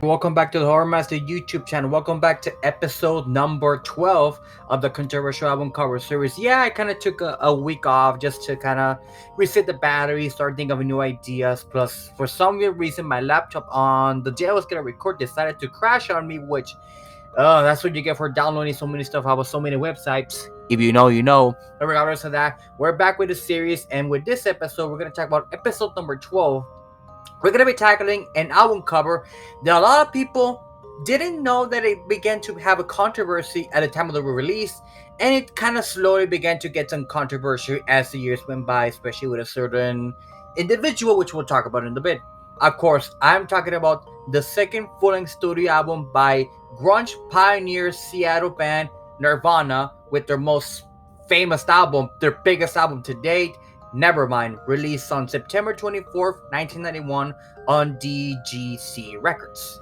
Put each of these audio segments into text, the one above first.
Welcome back to the Horror Master YouTube channel. Welcome back to episode number 12 of the controversial album cover series. Yeah, I kind of took a week off just to kind of reset the battery, start thinking of new ideas. Plus, for some weird reason, my laptop on the day I was going to record decided to crash on me, which that's what you get for downloading so many stuff off of so many websites. If you know, you know. But regardless of that, we're back with the series, and with this episode, we're going to talk about episode number 12. We're going to be tackling an album cover that a lot of people didn't know that it began to have a controversy at the time of the release, and it kind of slowly began to get some controversy as the years went by, especially with a certain individual, which we'll talk about in a bit. Of course, I'm talking about the second full-length studio album by grunge pioneer Seattle band Nirvana, with their most famous album, their biggest album to date, Nevermind, released on September 24th, 1991 on DGC Records.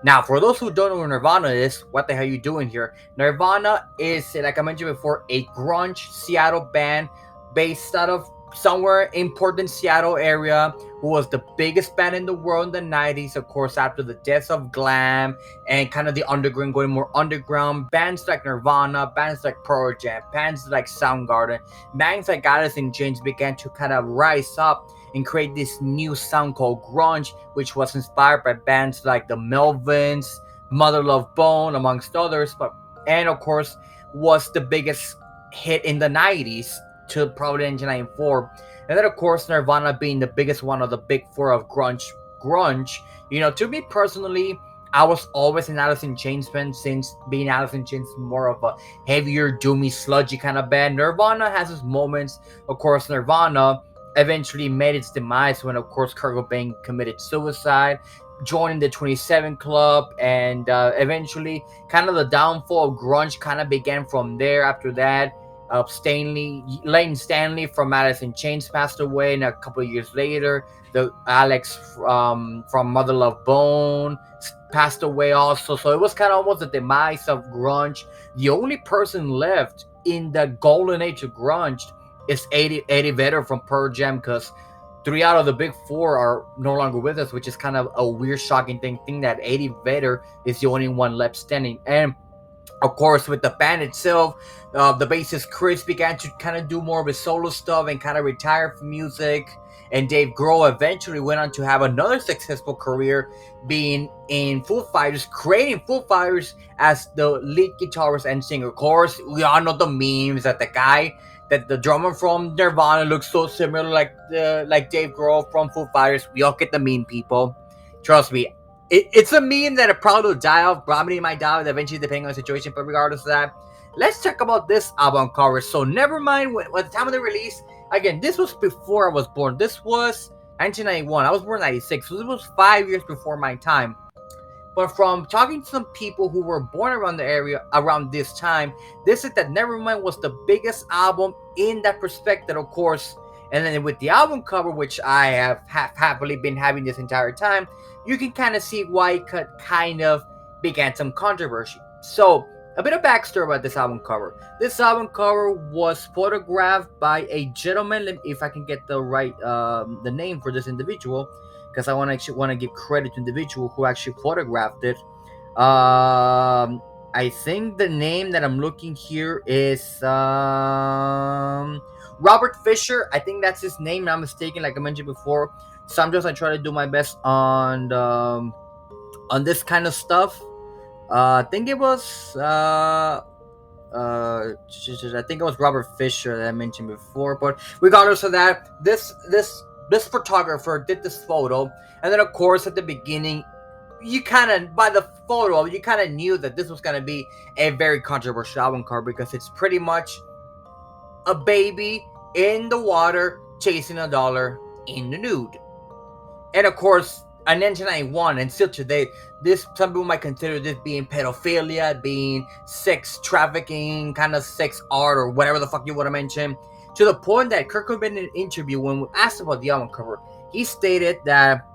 Now, for those who don't know who Nirvana is, what the hell are you doing here? Nirvana is, like I mentioned before, a grunge Seattle band based out of somewhere in Portland, Seattle area, who was the biggest band in the world in the 90s, of course, after the deaths of glam and kind of the underground going more underground. Bands like Nirvana, bands like Pearl Jam, bands like Soundgarden, bands like Alice in Chains began to kind of rise up and create this new sound called grunge, which was inspired by bands like the Melvins, Mother Love Bone, amongst others, and of course was the biggest hit in the 90s to probably 1994. And then of course Nirvana being the biggest one of the big four of grunge. You know, to me personally, I was always an Alice in Chains fan, since being Alice in Chains more of a heavier, doomy, sludgy kind of band. Nirvana has its moments. Of course, Nirvana eventually made its demise when, of course, Kurt Cobain committed suicide, joining the 27 Club, and eventually kind of the downfall of grunge kind of began from there. After that, Lane Stanley from Alice in Chains passed away, and a couple of years later, the Alex from Mother Love Bone passed away also. So it was kind of almost the demise of grunge. The only person left in the golden age of grunge is Eddie Vedder from Pearl Jam, because 3 out of the big 4 are no longer with us, which is kind of a weird, shocking thing that Eddie Vedder is the only one left standing. And of course, with the band itself, the bassist Chris began to kind of do more of his solo stuff and kind of retire from music. And Dave Grohl eventually went on to have another successful career, being in Foo Fighters, creating Foo Fighters as the lead guitarist and singer. Of course, we all know the memes that the drummer from Nirvana looks so similar like Dave Grohl from Foo Fighters. We all get the meme, people. Trust me. It's a meme that it probably will die off. Probably might die off eventually, depending on the situation. But regardless of that, let's talk about this album cover. So Nevermind, at the time of the release, again, this was before I was born. This was 1991. I was born in 96, so this was 5 years before my time. But from talking to some people who were born around the area around this time, they said that Nevermind was the biggest album in that perspective, of course. And then with the album cover, which I have happily been having this entire time, you can kind of see why it could kind of began some controversy. So, a bit of backstory about this album cover. This album cover was photographed by a gentleman, if I can get the right the name for this individual, because I want to give credit to the individual who actually photographed it. I think the name that I'm looking here is Robert Fisher. I think that's his name. I'm mistaken, like I mentioned before. Sometimes I try to do my best on this kind of stuff. I think it was I think it was Robert Fisher that I mentioned before. But regardless of that, this photographer did this photo, and then of course at the beginning, you kind of, by the photo, you kind of knew that this was going to be a very controversial album cover, because it's pretty much a baby in the water chasing a dollar in the nude. And of course, in 1991 and still today, some people might consider this being pedophilia, being sex trafficking, kind of sex art, or whatever the fuck you want to mention. To the point that Kurt Cobain in an interview, when asked about the album cover, he stated that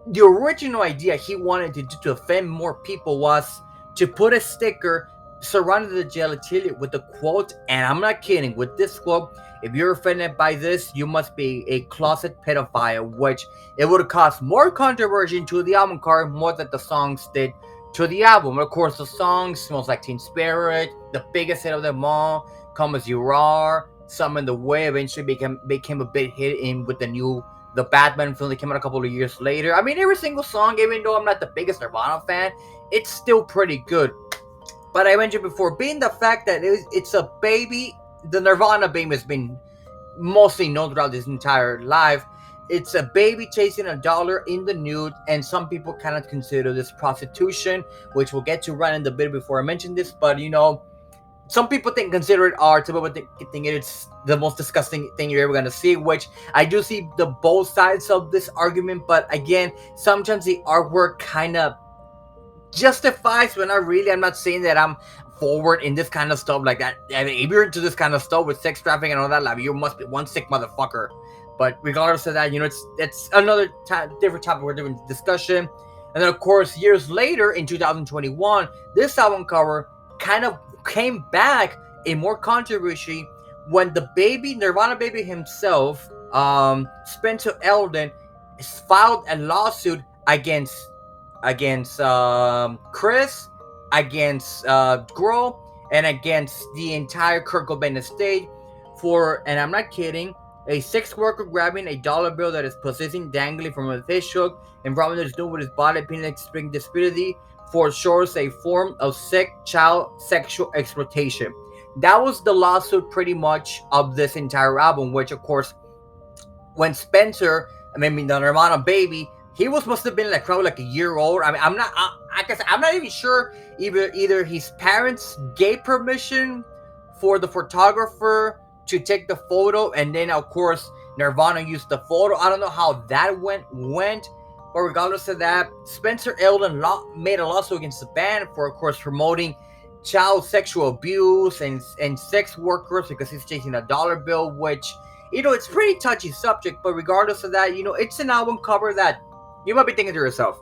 the original idea he wanted to do to offend more people was to put a sticker surrounded the genitalia with the quote, and I'm not kidding, with this quote, if you're offended by this, you must be a closet pedophile, which it would have caused more controversy to the album cover more than the songs did to the album. Of course, the song Smells Like Teen Spirit, the biggest hit of them all, Come As You Are, Some in the Way, eventually became a big hit in with the Batman film that came out a couple of years later. I mean, every single song, even though I'm not the biggest Nirvana fan, it's still pretty good. But I mentioned before, being the fact that it's a baby, the Nirvana baby has been mostly known throughout this entire life. It's a baby chasing a dollar in the nude, and some people kind of consider this prostitution, which we'll get to right in the bit before I mention this. But some people consider it art. Some people think it's the most disgusting thing you're ever gonna see. Which I do see the both sides of this argument, but again, sometimes the artwork kind of justifies when I'm not saying that I'm forward in this kind of stuff like that. I mean, if you're into this kind of stuff with sex trafficking and all that, like, you must be one sick motherfucker. But regardless of that, it's another different topic for different discussion. And then of course, years later in 2021, this album cover kind of came back in more controversy when the baby, Nirvana baby himself, Spencer Elden, filed a lawsuit against Chris, against Grohl, and against the entire Kurt Cobain estate for, and I'm not kidding, a sex worker grabbing a dollar bill that is possessing dangling from a fish hook and robbing the student with his body, being explaining disability for sure a form of child sexual exploitation. That was the lawsuit pretty much of this entire album, which of course, when Spencer, the Nirvana baby, he was must have been like probably like a year old. I mean, I'm not even sure either his parents gave permission for the photographer to take the photo, and then of course Nirvana used the photo. I don't know how that went, but regardless of that, Spencer Elden made a lawsuit against the band for, of course, promoting child sexual abuse and sex workers because he's chasing a dollar bill, which, it's a pretty touchy subject. But regardless of that, it's an album cover that you might be thinking to yourself,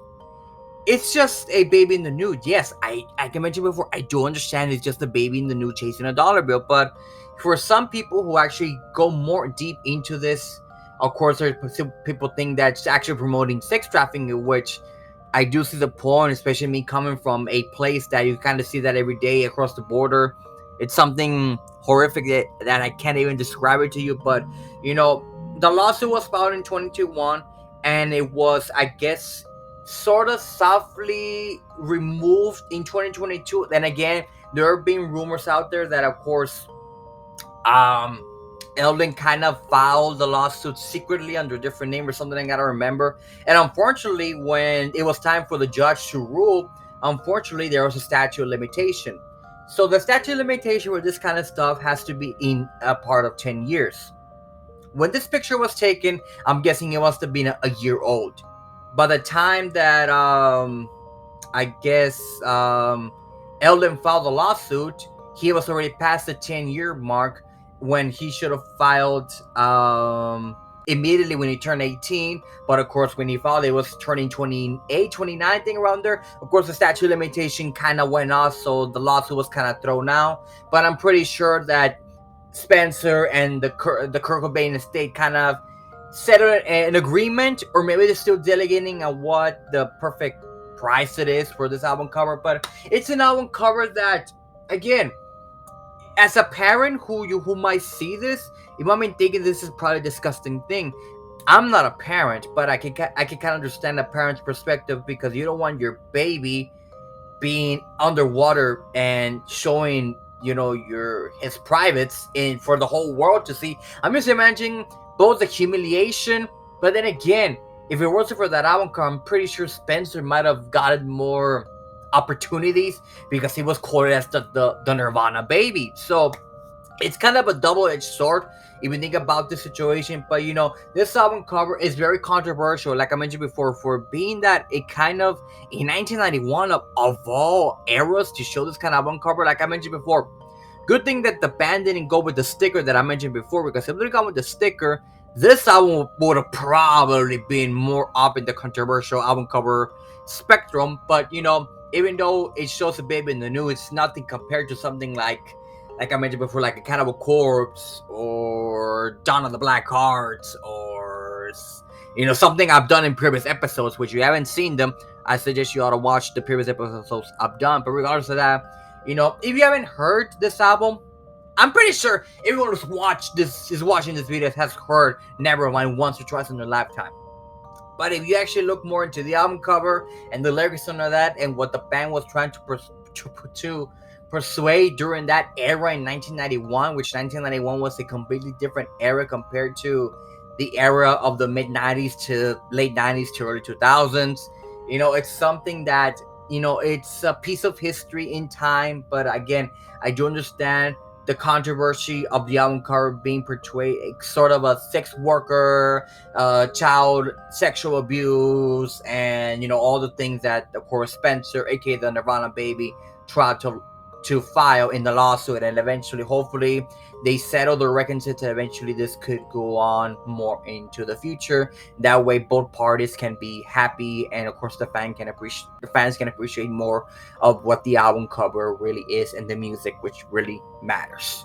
it's just a baby in the nude. Yes, I can mention before, I do understand it's just a baby in the nude chasing a dollar bill. But for some people who actually go more deep into this, of course, there's people think that's actually promoting sex trafficking, which I do see the point, especially me coming from a place that you kind of see that every day across the border. It's something horrific that I can't even describe it to you. But, the lawsuit was filed in 2021, and it was, I guess, sort of softly removed in 2022. Then again, there have been rumors out there that, of course, Elden kind of filed the lawsuit secretly under a different name or something. I gotta remember. And unfortunately, when it was time for the judge to rule, unfortunately, there was a statute of limitation. So the statute of limitation for this kind of stuff has to be in a part of 10 years. When this picture was taken, I'm guessing it must have been a year old. By the time that I guess Elden filed the lawsuit, he was already past the 10-year mark, when he should have filed immediately when he turned 18. But of course, when he filed, it was turning 28, 29 thing around there. Of course, the statute of limitation kind of went off, so the lawsuit was kind of thrown out. But I'm pretty sure that Spencer and the Kurt Cobain estate kind of settled an agreement, or maybe they're still delegating on what the perfect price it is for this album cover. But it's an album cover that, again, as a parent who might see this, you might be thinking this is probably a disgusting thing. I'm not a parent, but I can kind of understand a parent's perspective, because you don't want your baby being underwater and showing his privates in for the whole world to see. I'm just imagining both the humiliation, but then again, if it wasn't for that album cover, I'm pretty sure Spencer might have gotten more opportunities because he was quoted as the Nirvana baby. So it's kind of a double-edged sword if you think about this situation. But this album cover is very controversial, like I mentioned before, for being that it kind of in 1991 of all eras to show this kind of album cover. Like I mentioned before, good thing that the band didn't go with the sticker that I mentioned before, because if they'd gone with the sticker, This album would have probably been more up in the controversial album cover spectrum, but even though it shows a baby in the new, it's nothing compared to something like I mentioned before, like a Cannibal Corpse or Dawn of the Black Hearts, or something I've done in previous episodes. Which you haven't seen them, I suggest you ought to watch the previous episodes I've done. But regardless of that, if you haven't heard this album, I'm pretty sure everyone who's watching this video has heard Nevermind once or twice in their lifetime. But if you actually look more into the album cover and the lyrics and all that, and what the band was trying to persuade during that era in 1991, which 1991 was a completely different era compared to the era of the mid 90s to late 90s to early 2000s. It's something that it's a piece of history in time. But again, I do understand the controversy of the album cover being portrayed sort of a sex worker, child sexual abuse, and all the things that, of course, Spencer, aka the Nirvana baby, tried to file in the lawsuit. And eventually, hopefully, they settle the reconciliation. Eventually, this could go on more into the future. That way, both parties can be happy, and of course, the fans can appreciate more of what the album cover really is and the music, which really matters.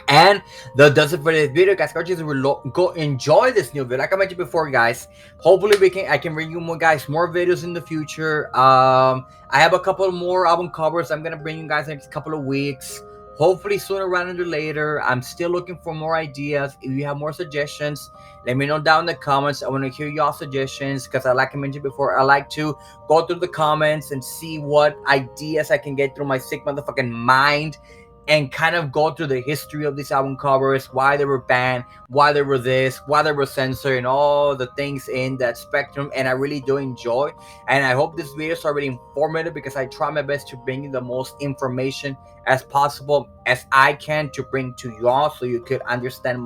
And that does it for this video, guys. Go enjoy this new video. Like I mentioned before, guys, hopefully I can bring you more videos in the future. I have a couple more album covers I'm gonna bring you guys in the next couple of weeks. Hopefully sooner rather than later. I'm still looking for more ideas. If you have more suggestions, let me know down in the comments. I want to hear y'all suggestions, because like I mentioned before, I like to go through the comments and see what ideas I can get through my sick motherfucking mind, and kind of go through the history of these album covers, why they were banned, why they were this, why they were censored, and all the things in that spectrum. And I really do enjoy, and I hope this video is already informative, because I try my best to bring you the most information as possible as I can to bring to y'all, so you could understand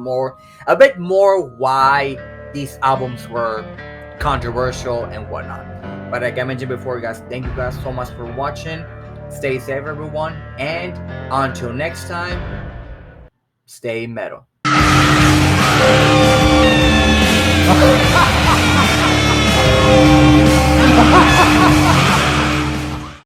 a bit more why these albums were controversial and whatnot. But like I mentioned before, guys, thank you guys so much for watching. Stay safe, everyone, and until next time, stay metal.